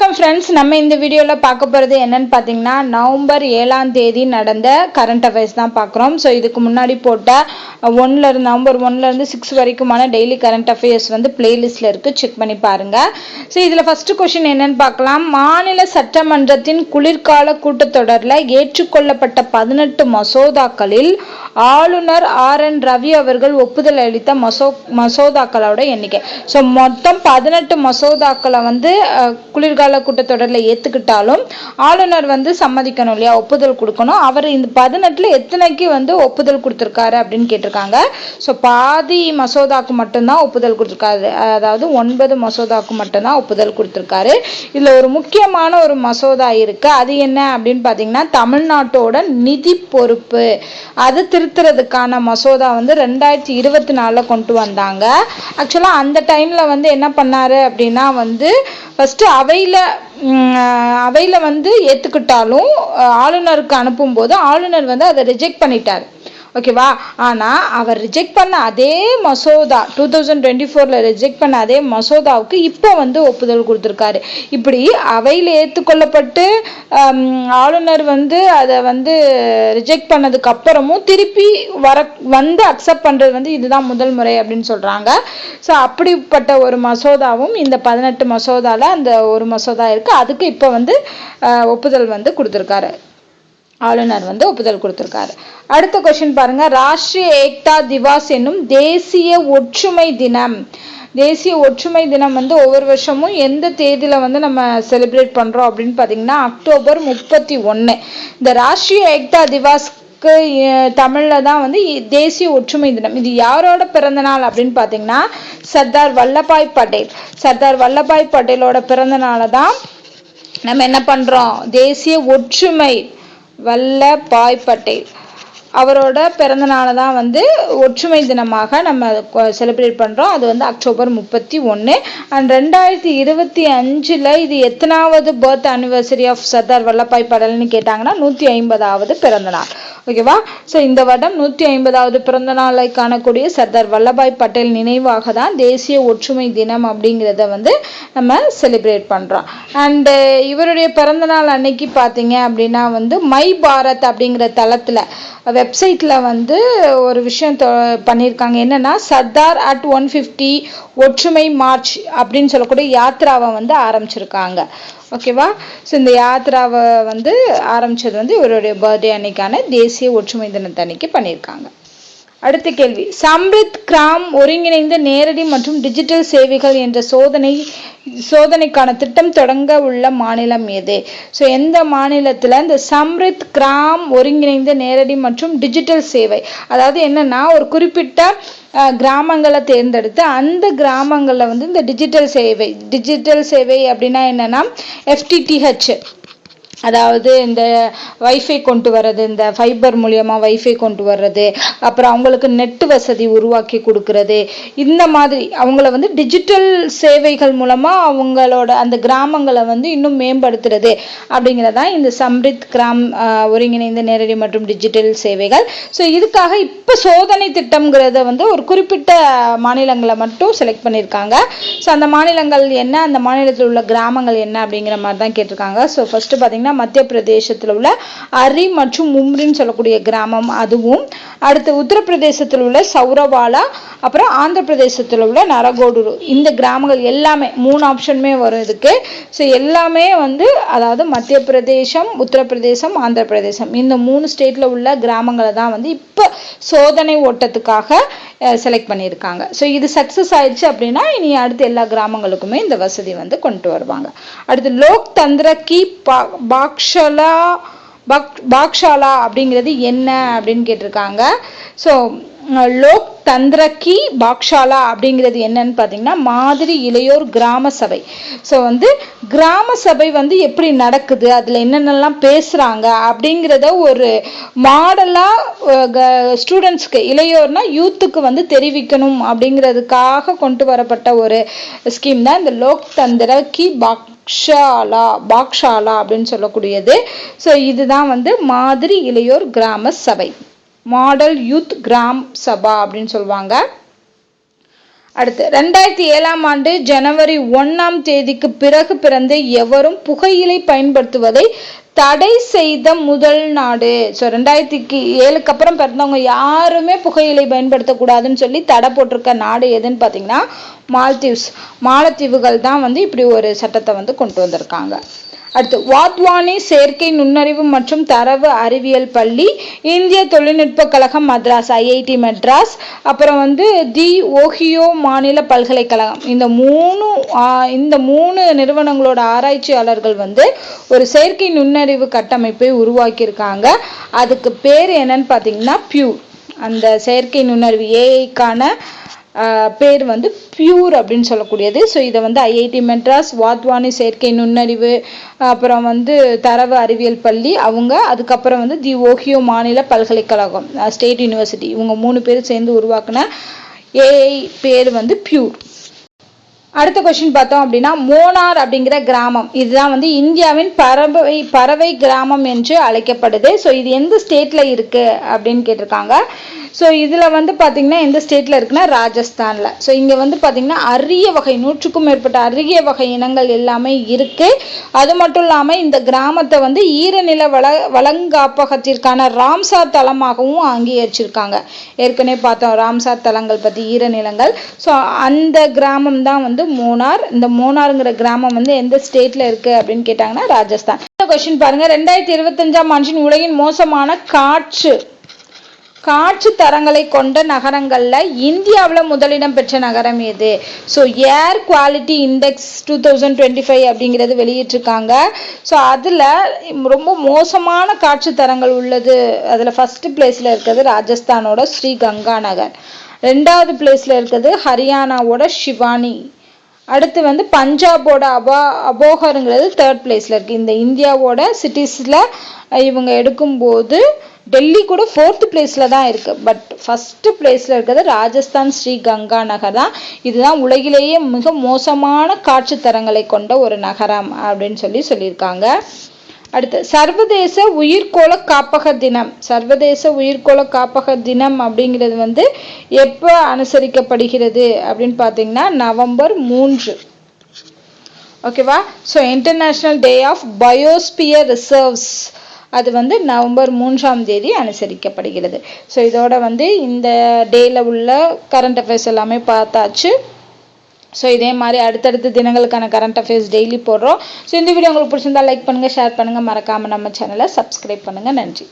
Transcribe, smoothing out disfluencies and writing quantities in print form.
வணக்கம் ஃப்ரெண்ட்ஸ், நம்ம இந்த வீடியோவில் பார்க்க போகிறது என்னன்னு பார்த்தீங்கன்னா நவம்பர் 7ஆம் தேதி நடந்த கரண்ட் அஃபேர்ஸ் தான் பார்க்குறோம். ஸோ இதுக்கு முன்னாடி போட்ட நவம்பர் 1லேருந்து 6 வரைக்குமான டெய்லி கரண்ட் அஃபேர்ஸ் வந்து பிளேலிஸ்ட்டில் இருக்குது, செக் பண்ணி பாருங்கள். ஸோ இதில் ஃபஸ்ட்டு கொஷின் என்னன்னு பார்க்கலாம். மாநில சட்டமன்றத்தின் குளிர்கால கூட்டத்தொடரில் ஏற்றுக்கொள்ளப்பட்ட 18 மசோதாக்களில் ஆளுநர் RN ரவி அவர்கள் ஒப்புதல் அளித்த மசோதாக்களோட எண்ணிக்கை. ஸோ மொத்தம் 18 மசோதாக்களை வந்து குளிர்கால கூட்டத்தொடரில் ஏற்றுக்கிட்டாலும் ஆளுநர் வந்து சம்மதிக்கணும் இல்லையா, ஒப்புதல் கொடுக்கணும். அவர் இந்த 18 எத்தனைக்கு வந்து ஒப்புதல் கொடுத்துருக்காரு அப்படின்னு கேட்டிருக்காங்க. ஸோ பாதி மசோதாக்கு மட்டும்தான் ஒப்புதல் கொடுத்துருக்காரு, அதாவது 9 மசோதாக்கு மட்டும்தான் ஒப்புதல் கொடுத்துருக்காரு. இதில் ஒரு முக்கியமான ஒரு மசோதா இருக்கு, அது என்ன அப்படின்னு பார்த்தீங்கன்னா தமிழ்நாட்டோட நிதி பொறுப்பு அது திருத்துறதுக்கான மசோதா வந்து 2024 கொண்டு வந்தாங்க. ஆக்சுவலாக அந்த டைமில் வந்து என்ன பண்ணாரு அப்படின்னா வந்து ஃபஸ்ட்டு அவையில் வந்து ஏற்றுக்கிட்டாலும் ஆளுநருக்கு அனுப்பும்போது ஆளுநர் வந்து அதை ரிஜெக்ட் பண்ணிட்டார், ஓகேவா. ஆனால் அவர் ரிஜெக்ட் பண்ண அதே மசோதா 2024 ரிஜெக்ட் பண்ண அதே மசோதாவுக்கு இப்போ வந்து ஒப்புதல் கொடுத்துருக்காரு. இப்படி அவையில் ஏற்றுக்கொள்ளப்பட்டு ஆளுநர் வந்து அதை வந்து ரிஜெக்ட் பண்ணதுக்கு அப்புறமும் திருப்பி வந்து அக்செப்ட் பண்ணுறது வந்து இதுதான் முதல் முறை அப்படின்னு சொல்கிறாங்க. ஸோ அப்படிப்பட்ட ஒரு மசோதாவும் இந்த 18 மசோதாவில் அந்த ஒரு மசோதா இருக்குது, அதுக்கு இப்போ வந்து ஒப்புதல் வந்து கொடுத்துருக்காரு, ஆளுநர் வந்து ஒப்புதல் கொடுத்துருக்காரு. அடுத்த கொஸ்டின் பாருங்க. ராஷ்டிரிய ஏக்தா திவாஸ் என்னும் தேசிய ஒற்றுமை தினம். தேசிய ஒற்றுமை தினம் வந்து ஒவ்வொரு வருஷமும் எந்த தேதியில வந்து நம்ம செலிப்ரேட் பண்றோம் அப்படின்னு பாத்தீங்கன்னா அக்டோபர் 31. இந்த ராஷ்டிரிய ஏக்தா திவாஸ் தமிழ்ல தான் வந்து தேசிய ஒற்றுமை தினம். இது யாரோட பிறந்த நாள் அப்படின்னு பாத்தீங்கன்னா சர்தார் வல்லபாய் பட்டேல். சர்தார் வல்லபாய் பட்டேலோட பிறந்த நாளை தான் நம்ம என்ன பண்றோம், தேசிய ஒற்றுமை வல்லபாய் பட்டேல் அவரோட பிறந்த நாளை தான் வந்து ஒற்றுமை தினமாக நம்ம செலிப்ரேட் பண்ணுறோம். அது வந்து அக்டோபர் 31. அண்ட் 2025 இது எத்தனாவது birth anniversary of Sardar Vallabhbhai பட்டேல்னு கேட்டாங்கன்னா 150வது பிறந்த நாள், ஓகேவா. ஸோ இந்த வருடம் 150வது பிறந்த நாளை காணக்கூடிய சர்தார் வல்லபாய் பட்டேல் நினைவாக தான் தேசிய ஒற்றுமை தினம் அப்படிங்கிறத வந்து நம்ம செலிப்ரேட் பண்ணுறோம். அண்டு இவருடைய பிறந்த நாள் அன்னைக்கு பார்த்தீங்க அப்படின்னா வந்து மை பாரத் அப்படிங்கிற தளத்தில் வெப்சைட்டில் வந்து ஒரு விஷயம் பண்ணியிருக்காங்க. என்னன்னா சர்தார் at 150 ஒற்றுமை மார்ச் அப்படின்னு சொல்லக்கூடிய யாத்ராவை வந்து ஆரம்பிச்சிருக்காங்க, ஓகேவா. ஸோ இந்த யாத்ராவை வந்து ஆரம்பிச்சது வந்து இவருடைய பர்த்டே அன்னைக்கான தேசிய ஒற்றுமை தினத்தை அன்னைக்கு பண்ணியிருக்காங்க. அடுத்த கேள்வி. சம்ரித் கிராம் ஒருங்கிணைந்த நேரடி மற்றும் டிஜிட்டல் சேவைகள் என்ற சோதனைக்கான திட்டம் தொடங்க உள்ள மாநிலம் எது? ஸோ எந்த மாநிலத்தில் இந்த சம்ரித் கிராம் ஒருங்கிணைந்த நேரடி மற்றும் டிஜிட்டல் சேவை, அதாவது என்னன்னா ஒரு குறிப்பிட்ட கிராமங்களை தேர்ந்தெடுத்து அந்த கிராமங்களில் வந்து இந்த டிஜிட்டல் சேவை அப்படின்னா என்னன்னா FTTH, அதாவது இந்த வைஃபை கொண்டு வர்றது, இந்த ஃபைபர் மூலியமாக வைஃபை கொண்டு வர்றது, அப்புறம் அவங்களுக்கு நெட் வசதி உருவாக்கி கொடுக்கறது, இந்த மாதிரி அவங்கள வந்து டிஜிட்டல் சேவைகள் மூலமாக அவங்களோட அந்த கிராமங்களை வந்து இன்னும் மேம்படுத்துறது அப்படிங்கிறதான் இந்த சம்ரித் கிராம் ஒருங்கிணைந்த நேரடி மற்றும் டிஜிட்டல் சேவைகள். ஸோ இதுக்காக இப்போ சோதனை திட்டம்ங்கிறத வந்து ஒரு குறிப்பிட்ட மாநிலங்களை மட்டும் செலக்ட் பண்ணியிருக்காங்க. ஸோ அந்த மாநிலங்கள் என்ன, அந்த மாநிலத்தில் உள்ள கிராமங்கள் என்ன அப்படிங்கிற மாதிரி தான் கேட்டிருக்காங்க. ஸோ ஃபர்ஸ்ட் பார்த்தீங்கன்னா மத்திய பிரதேசத்தில் உள்ள அரி மற்றும் மும்ரின்னு சொல்லக்கூடிய கிராமம் அதுவும், அடுத்து உத்தரப்பிரதேசத்தில் உள்ள சௌரவாலா, அப்புறம் ஆந்திர பிரதேசத்தில் உள்ள நரகோடுரு, இந்த கிராமங்கள் எல்லாமே 3 ஆப்ஷனுமே வரும் இதுக்கு. ஸோ எல்லாமே வந்து அதாவது மத்திய பிரதேசம், உத்தரப்பிரதேசம், ஆந்திர பிரதேசம் இந்த 3 ஸ்டேட்ல உள்ள கிராமங்களை தான் வந்து இப்போ சோதனை ஓட்டத்துக்காக செலக்ட் பண்ணியிருக்காங்க. ஸோ இது சக்ஸஸ் ஆயிடுச்சு அப்படின்னா இனி அடுத்து எல்லா கிராமங்களுக்குமே இந்த வசதி வந்து கொண்டு வருவாங்க. அடுத்து லோக் தந்திர கி பாக்ஷாலா அப்படிங்கிறது என்ன அப்படின்னு கேட்டிருக்காங்க. ஸோ லோக் தந்திர கி பாக்ஷாலா அப்படிங்கிறது என்னன்னு பார்த்தீங்கன்னா மாதிரி இளையோர் கிராம சபை. ஸோ வந்து கிராம சபை வந்து எப்படி நடக்குது, அதில் என்னென்னலாம் பேசுகிறாங்க அப்படிங்கிறத ஒரு மாடலாக ஸ்டூடெண்ட்ஸ்க்கு, இளையோர்னா யூத்துக்கு வந்து தெரிவிக்கணும் அப்படிங்கிறதுக்காக கொண்டு வரப்பட்ட ஒரு ஸ்கீம் தான் இந்த லோக் தந்திர கி பாக்ஷாலா அப்படின்னு சொல்லக்கூடியது. ஸோ இதுதான் வந்து மாதிரி இளையோர் கிராம சபை, மாடல் யூத் கிராம் சபா அப்படின்னு சொல்லுவாங்க. அடுத்து 2007ஆம் ஆண்டு ஜனவரி 1ஆம் தேதிக்கு பிறகு பிறந்து எவரும் புகையிலை பயன்படுத்துவதை தடை செய்த முதல் நாடு. ஸோ 2007க்கு அப்புறம் பிறந்தவங்க யாருமே புகையிலை பயன்படுத்தக்கூடாதுன்னு சொல்லி தடை போட்டிருக்க நாடு எதுன்னு பார்த்தீங்கன்னா மால்தீவ்ஸ். மாலத்தீவுகள் தான் வந்து இப்படி ஒரு சட்டத்தை வந்து கொண்டு வந்திருக்காங்க. அடுத்து வாத்வானி செயற்கை நுண்ணறிவு மற்றும் தரவு அறிவியல் பள்ளி, இந்திய தொழில்நுட்ப கழகம் மദ്രാஸ் ஐஐடி மெட்ராஸ், அப்புறம் வந்து தி ஓஹியோ மாநில பல்கலைக்கழகம். இந்த மூணு நிறுவனங்களோட ஆராய்ச்சியாளர்கள் வந்து ஒரு செயற்கை நுண்ணறிவு கட்டமைப்பை உருவாக்கியிருக்காங்க. அதுக்கு பேர் என்னன்னு பார்த்தீங்கன்னா பியூர். அந்த செயற்கை நுண்ணறிவு ஏஐக்கான பேர் வந்து பியூர் அப்படின்னு சொல்லக்கூடியது. ஸோ இதை வந்து ஐஐடி மெட்ராஸ், வாத்வானி செயற்கை நுண்ணறிவு, அப்புறம் வந்து தரவு அறிவியல் பள்ளி அவங்க, அதுக்கப்புறம் வந்து தி ஓஹியோ மாநில பல்கலைக்கழகம் ஸ்டேட் யூனிவர்சிட்டி, இவங்க 3 பேர் சேர்ந்து உருவாக்குன ஏஐ பேர் வந்து பியூர். அடுத்த கொஸ்டின் பார்த்தோம் அப்படின்னா மோனார் அப்படிங்கிற கிராமம், இதுதான் வந்து இந்தியாவின் பறவை கிராமம் என்று அழைக்கப்படுது. ஸோ இது எந்த ஸ்டேட்ல இருக்கு அப்படின்னு கேட்டிருக்காங்க. ஸோ இதில் வந்து பார்த்தீங்கன்னா எந்த ஸ்டேட்டில் இருக்குன்னா ராஜஸ்தானில். ஸோ இங்கே வந்து பார்த்தீங்கன்னா அரிய வகை 100க்கும் மேற்பட்ட அரிய வகை இனங்கள் எல்லாமே இருக்குது. அது மட்டும் இல்லாமல் இந்த கிராமத்தை வந்து ஈரநில வளங்காப்பகத்திற்கான ராம்சார் தலமாகவும் அங்கீகரிச்சிருக்காங்க. ஏற்கனவே பார்த்தோம் ராம்சார் தலங்கள் பற்றி, ஈரநிலங்கள். ஸோ அந்த கிராமம் தான் வந்து மோனார். இந்த மோனாருங்கிற கிராமம் வந்து எந்த ஸ்டேட்டில் இருக்குது அப்படின்னு கேட்டாங்கன்னா ராஜஸ்தான். இந்த கொஸ்டின் பாருங்கள், 2025ஆம் ஆண்டின் உலகின் மோசமான காற்று தரங்களை கொண்ட நகரங்கள்ல இந்தியாவில் முதலிடம் பெற்ற நகரம் எது? ஸோ ஏர் குவாலிட்டி இண்டெக்ஸ் 2025 அப்படிங்கிறது வெளியிட்டிருக்காங்க. ஸோ அதில் ரொம்ப மோசமான காற்று தரங்கள் உள்ளது. அதில் ஃபர்ஸ்ட் பிளேஸில் இருக்கிறது ராஜஸ்தானோட ஸ்ரீ கங்கா நகர், 2வது பிளேஸில் இருக்கிறது ஹரியானாவோட ஷிவானி, அடுத்து வந்து பஞ்சாபோட அபோகருங்கிறது 3rd பிளேஸில் இருக்குது. இந்த இந்தியாவோட சிட்டிஸில் இவங்க எடுக்கும்போது டெல்லி கூட 4th பிளேஸில் தான் இருக்குது. பட் ஃபர்ஸ்ட் பிளேஸில் இருக்கிறது ராஜஸ்தான் ஸ்ரீ கங்கா நகர் தான். இதுதான் உலகிலேயே மிக மோசமான காற்று தரங்களை கொண்ட ஒரு நகரம் அப்படின்னு சொல்லியிருக்காங்க. அடுத்து சர்வதேச உயிர்கோள காப்பக தினம். சர்வதேச உயிர்கோள காப்பக தினம் அப்படிங்கிறது வந்து எப்போ அனுசரிக்கப்படுகிறது அப்படின்னு பார்த்தீங்கன்னா நவம்பர் 3. ஓகேவா? So international day of biosphere reserves அது வந்து நவம்பர் 3ஆம் தேதி அனுசரிக்கப்படுகிறது. ஸோ இதோட வந்து இந்த டேல உள்ள கரண்ட் அஃபேர்ஸ் எல்லாமே பார்த்தாச்சு. ஸோ இதே மாதிரி அடுத்தடுத்த தினங்களுக்கான கரண்ட் அஃபேர்ஸ் டெய்லி போடுறோம். ஸோ இந்த வீடியோ உங்களுக்கு பிடிச்சிருந்தா லைக் பண்ணுங்கள், ஷேர் பண்ணுங்கள், மறக்காமல் நம்ம சேனலை சப்ஸ்கிரைப் பண்ணுங்கள். நன்றி.